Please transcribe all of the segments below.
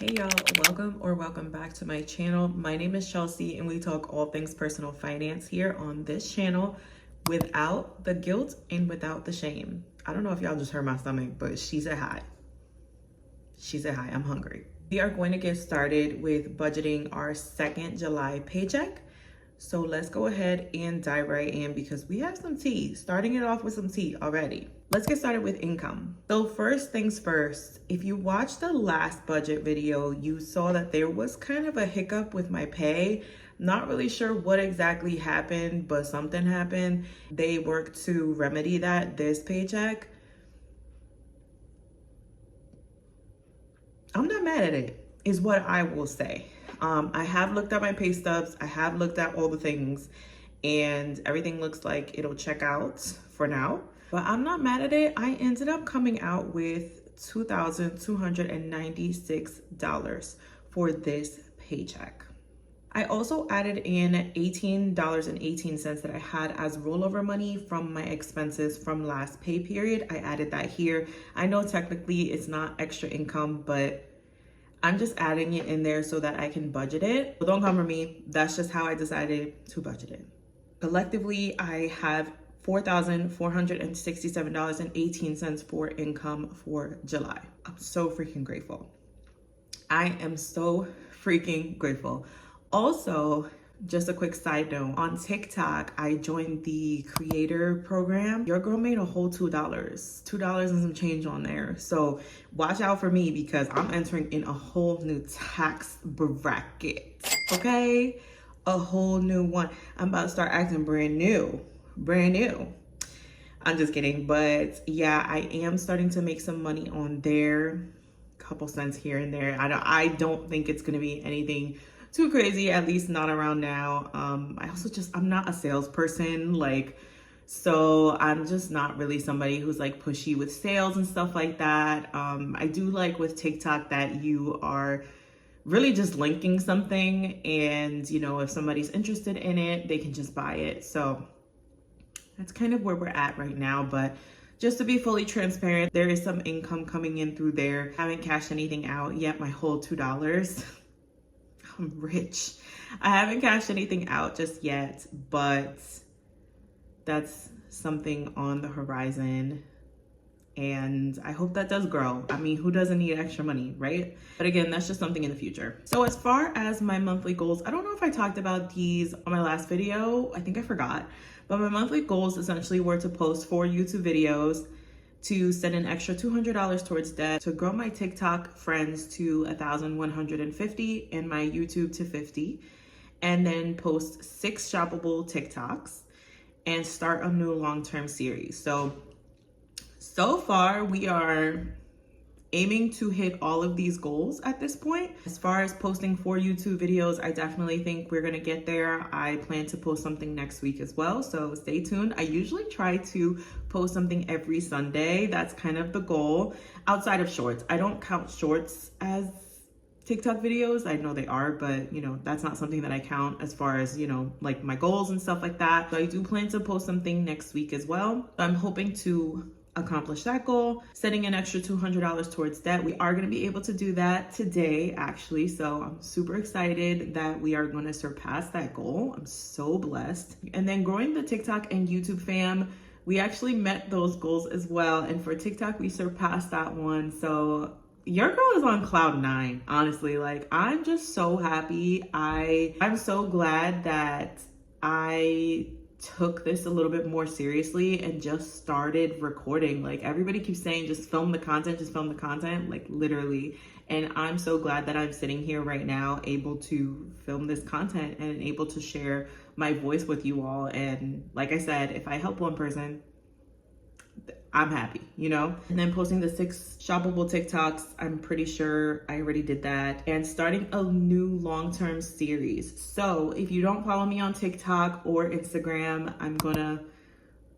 Hey y'all, welcome back to my channel. My name is Chelsea and we talk all things personal finance here on this channel without the guilt and without the shame. I don't know if y'all just heard my stomach, but she said hi. She said hi, I'm hungry. We are going to get started with budgeting our second July paycheck. So let's go ahead and dive right in because we have some tea, starting it off with some tea already. Let's get started with income. So first things first, if you watched the last budget video, you saw that there was kind of a hiccup with my pay. Not really sure what exactly happened, but something happened. They worked to remedy that this paycheck. I'm not mad at it, is what I will say. I have looked at my pay stubs. I have looked at all the things and everything looks like it'll check out for now, but I'm not mad at it. I ended up coming out with $2,296 for this paycheck. I also added in $18.18 that I had as rollover money from my expenses from last pay period. I added that here. I know technically it's not extra income, but I'm just adding it in there so that I can budget it. But don't come for me. That's just how I decided to budget it. Collectively, I have $4,467.18 for income for July. I'm so freaking grateful. I am so freaking grateful. Also, just a quick side note, on TikTok, I joined the creator program. Your girl made a whole $2 and some change on there. So watch out for me because I'm entering in a whole new tax bracket, okay? A whole new one. I'm about to start acting brand new. I'm just kidding, but yeah, I am starting to make some money on there. Couple cents here and there. I don't think it's gonna be anything too crazy, at least not around now. I'm not a salesperson, so I'm just not really somebody who's like pushy with sales and stuff like that. I do like with TikTok that you are really just linking something and, you know, if somebody's interested in it, they can just buy it. So that's kind of where we're at right now. But just to be fully transparent, there is some income coming in through there. Haven't cashed anything out yet, my whole $2. I'm rich. I haven't cashed anything out just yet, but that's something on the horizon. And I hope that does grow. I mean, who doesn't need extra money, right? But again, that's just something in the future. So as far as my monthly goals, I don't know if I talked about these on my last video. I think I forgot. But my monthly goals essentially were to post 4 YouTube videos, to send an extra $200 towards debt, to grow my TikTok friends to 1,150 and my YouTube to 50, and then post 6 shoppable TikToks and start a new long-term series. So far we are aiming to hit all of these goals at this point. As far as posting 4 YouTube videos, I definitely think we're gonna get there. I plan to post something next week as well, so stay tuned. I usually try to post something every Sunday. That's kind of the goal. Outside of shorts, I don't count shorts as TikTok videos. I know they are, but you know, that's not something that I count as far as, you know, like my goals and stuff like that. So I do plan to post something next week as well. I'm hoping to accomplish that goal, setting an extra $200 towards debt. We are going to be able to do that today, actually. So I'm super excited that we are going to surpass that goal. I'm so blessed. And then growing the TikTok and YouTube fam, we actually met those goals as well. And for TikTok, we surpassed that one. So your girl is on cloud 9, honestly. Like, I'm just so happy. I'm so glad that I took this a little bit more seriously and just started recording. Like, everybody keeps saying just film the content, like literally. And I'm so glad that I'm sitting here right now able to film this content and able to share my voice with you all. And like I said, if I help one person, I'm happy, you know? And then posting the 6 shoppable TikToks, I'm pretty sure I already did that. And starting a new long-term series. So if you don't follow me on TikTok or Instagram, I'm gonna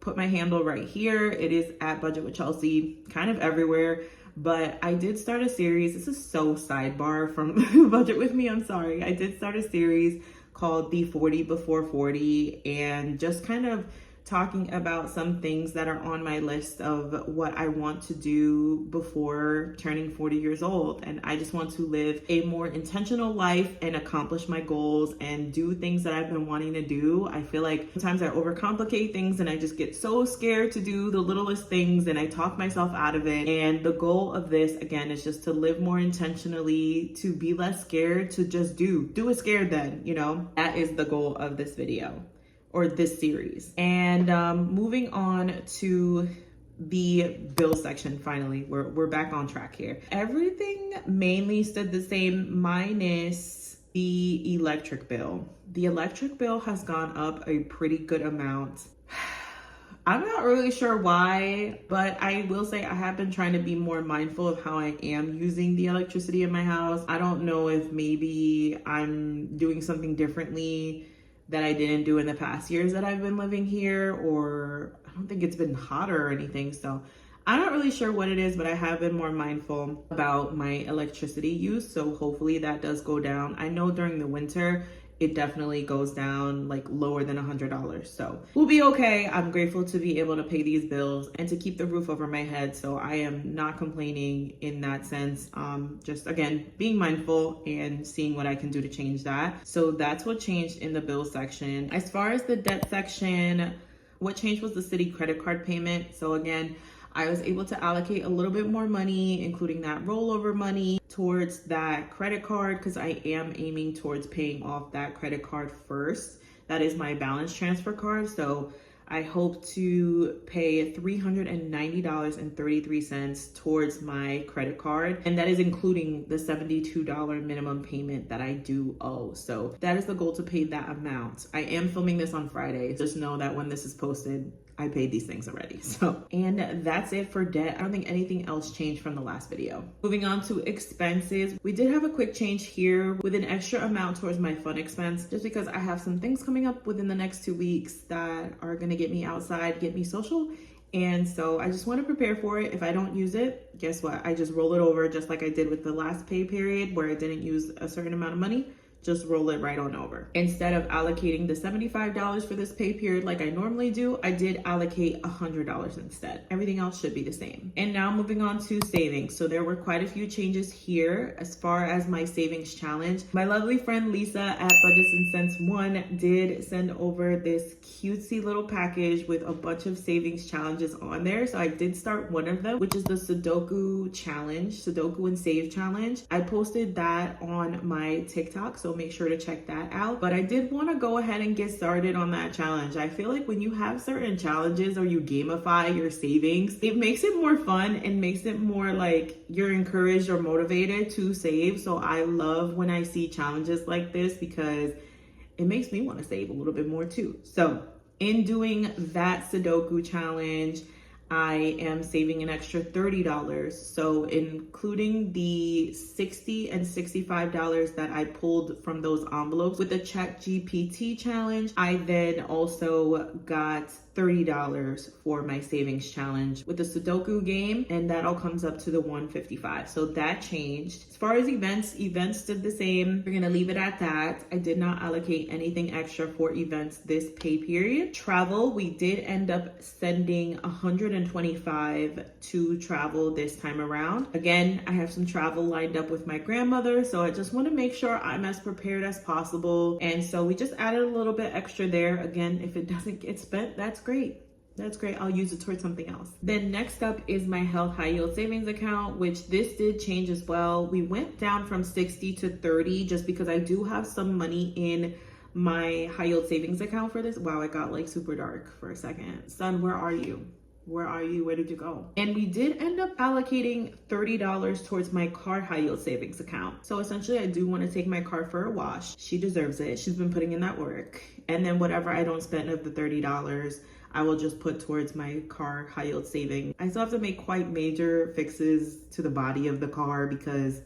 put my handle right here. It is at budgetwithchelsey, kind of everywhere. But I did start a series. This is so sidebar from Budget With Me, I'm sorry. I did start a series called The 40 Before 40 and just kind of talking about some things that are on my list of what I want to do before turning 40 years old. And I just want to live a more intentional life and accomplish my goals and do things that I've been wanting to do. I feel like sometimes I overcomplicate things and I just get so scared to do the littlest things and I talk myself out of it. And the goal of this, again, is just to live more intentionally, to be less scared, to just do it scared then, you know? That is the goal of this video or this series. And moving on to the bill section, finally, we're back on track here. Everything mainly stood the same minus the electric bill. The electric bill has gone up a pretty good amount. I'm not really sure why, but I will say I have been trying to be more mindful of how I am using the electricity in my house. I don't know if maybe I'm doing something differently that I didn't do in the past years that I've been living here, or I don't think it's been hotter or anything. So I'm not really sure what it is, but I have been more mindful about my electricity use. So hopefully that does go down. I know during the winter, it definitely goes down like lower than $100. So we'll be okay. I'm grateful to be able to pay these bills and to keep the roof over my head. So I am not complaining in that sense. Just again, being mindful and seeing what I can do to change that. So that's what changed in the bill section. As far as the debt section, what changed was the city credit card payment. So again, I was able to allocate a little bit more money, including that rollover money, towards that credit card because I am aiming towards paying off that credit card first. That is my balance transfer card. So I hope to pay $390.33 towards my credit card. And that is including the $72 minimum payment that I do owe. So that is the goal, to pay that amount. I am filming this on Friday. Just know that when this is posted, I paid these things already. So, and that's it for debt. I don't think anything else changed from the last video. Moving on to expenses. We did have a quick change here with an extra amount towards my fun expense, just because I have some things coming up within the next 2 weeks that are gonna get me outside, get me social. And so I just want to prepare for it. If I don't use it, guess what? I just roll it over, just like I did with the last pay period where I didn't use a certain amount of money. Just roll it right on over. Instead of allocating the $75 for this pay period like I normally do, I did allocate $100 instead. Everything else should be the same. And now moving on to savings. So there were quite a few changes here as far as my savings challenge. My lovely friend Lisa at Budgets and Cents 1 did send over this cutesy little package with a bunch of savings challenges on there. So I did start one of them, which is the Sudoku challenge, Sudoku and Save challenge. I posted that on my TikTok, so make sure to check that out. But I did want to go ahead and get started on that challenge. I feel like when you have certain challenges or you gamify your savings, it makes it more fun and makes it more like you're encouraged or motivated to save. So I love when I see challenges like this because it makes me want to save a little bit more too. So in doing that Sudoku challenge, I am saving an extra $30. So including the $60 and $65 that I pulled from those envelopes with the ChatGPT challenge, I then also got $30 for my savings challenge with the Sudoku game, and that all comes up to the $155. So that changed. As far as events did the same. We're gonna leave it at that. I did not allocate anything extra for events this pay period. Travel, we did end up sending $125 to travel this time around. Again, I have some travel lined up with my grandmother, so I just want to make sure I'm as prepared as possible. And so we just added a little bit extra there. Again, if it doesn't get spent, that's great. That's great. I'll use it towards something else. Then next up is my health high yield savings account, which this did change as well. We went down from 60 to 30 just because I do have some money in my high yield savings account for this. Wow, it got like super dark for a second. Son, where are you? Where are you? Where did you go? And we did end up allocating $30 towards my car high yield savings account. So essentially I do want to take my car for a wash. She deserves it. She's been putting in that work. And then whatever I don't spend of the $30, I will just put towards my car high yield saving. I still have to make quite major fixes to the body of the car because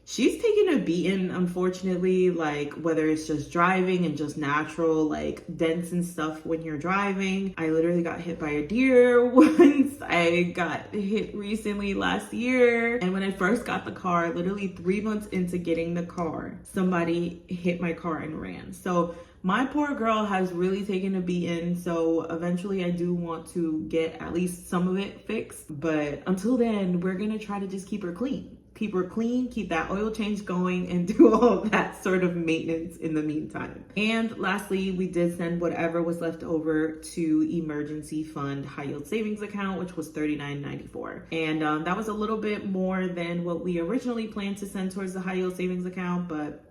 she's taken a beating, unfortunately, like whether it's just driving and just natural like dents and stuff when you're driving. I literally got hit by a deer once. I got hit recently last year. And when I first got the car, literally 3 months into getting the car, somebody hit my car and ran. So my poor girl has really taken a beating. So eventually I do want to get at least some of it fixed. But until then, we're gonna try to just keep her clean. Keep her clean, keep that oil change going, and do all that sort of maintenance in the meantime. And lastly, we did send whatever was left over to emergency fund high yield savings account, which was $39.94. And that was a little bit more than what we originally planned to send towards the high yield savings account, but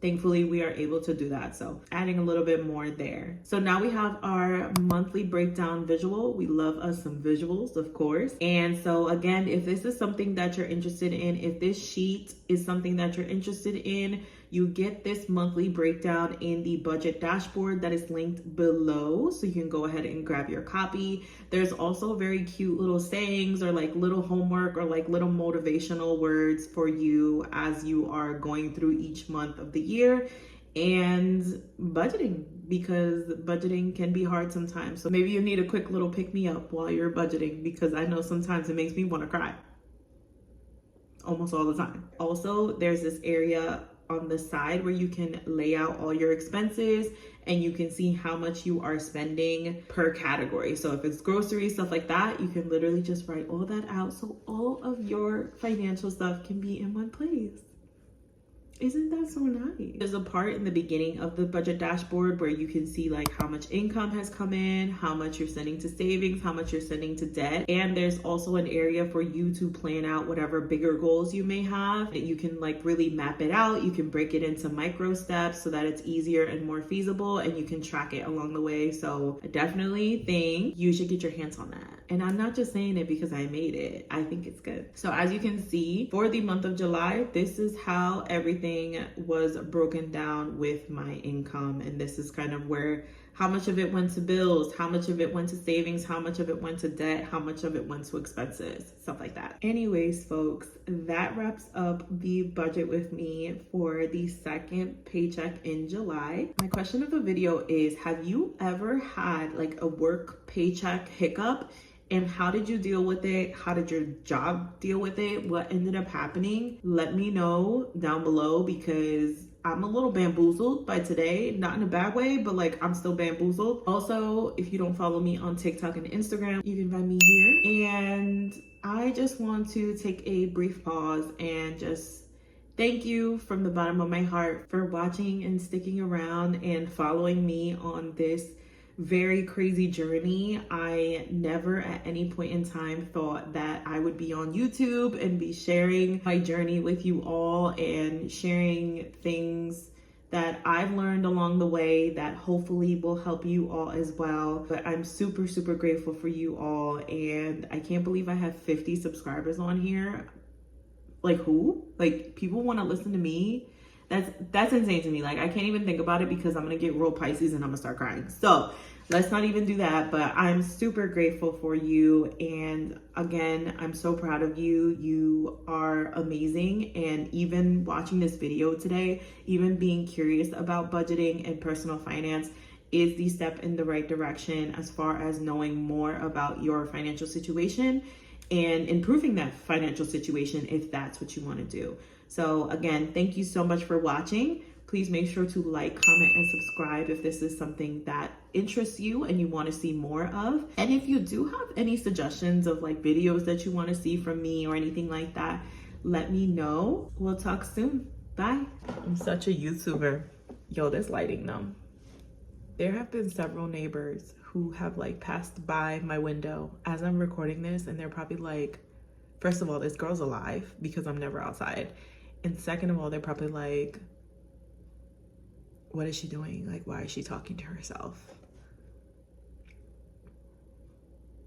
thankfully, we are able to do that. So adding a little bit more there. So now we have our monthly breakdown visual. We love us some visuals, of course. And so again, if this is something that you're interested in, if this sheet is something that you're interested in, you get this monthly breakdown in the budget dashboard that is linked below. So you can go ahead and grab your copy. There's also very cute little sayings or like little homework or like little motivational words for you as you are going through each month of the year and budgeting, because budgeting can be hard sometimes. So maybe you need a quick little pick me up while you're budgeting, because I know sometimes it makes me want to cry almost all the time. Also, there's this area on the side where you can lay out all your expenses and you can see how much you are spending per category. So if it's groceries, stuff like that, you can literally just write all that out so all of your financial stuff can be in one place. Isn't that so nice? There's a part in the beginning of the budget dashboard where you can see like how much income has come in, how much you're sending to savings, how much you're sending to debt. And there's also an area for you to plan out whatever bigger goals you may have. You can like really map it out. You can break it into micro steps so that it's easier and more feasible, and you can track it along the way. So I definitely think you should get your hands on that. And I'm not just saying it because I made it. I think it's good. So as you can see, for the month of July, this is how everything was broken down with my income. And this is kind of where how much of it went to bills, how much of it went to savings, how much of it went to debt, how much of it went to expenses, stuff like that. Anyways, folks, that wraps up the budget with me for the second paycheck in July. My question of the video is, have you ever had like a work paycheck hiccup? And how did you deal with it? How did your job deal with it? What ended up happening? Let me know down below, because I'm a little bamboozled by today. Not in a bad way, but like I'm still bamboozled. Also, if you don't follow me on TikTok and Instagram, you can find me here. And I just want to take a brief pause and just thank you from the bottom of my heart for watching and sticking around and following me on this very crazy journey. I never at any point in time thought that I would be on YouTube and be sharing my journey with you all and sharing things that I've learned along the way that hopefully will help you all as well. But I'm super, super grateful for you all. And I can't believe I have 50 subscribers on here. Like who? Like people want to listen to me? That's insane to me. Like I can't even think about it because I'm gonna get real Pisces and I'm gonna start crying. So let's not even do that. But I'm super grateful for you. And again, I'm so proud of you. You are amazing. And even watching this video today, even being curious about budgeting and personal finance is the step in the right direction as far as knowing more about your financial situation and improving that financial situation if that's what you want to do. So again, thank you so much for watching. Please make sure to like, comment, and subscribe if this is something that interests you and you want to see more of. And if you do have any suggestions of like videos that you want to see from me or anything like that, let me know. We'll talk soon. Bye. I'm such a YouTuber. Yo, this lighting though. There have been several neighbors who have like passed by my window as I'm recording this, and they're probably like, first of all, this girl's alive because I'm never outside. And second of all, they're probably like, what is she doing? Like, why is she talking to herself?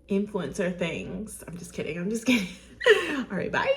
Influencer things. I'm just kidding. All right, bye.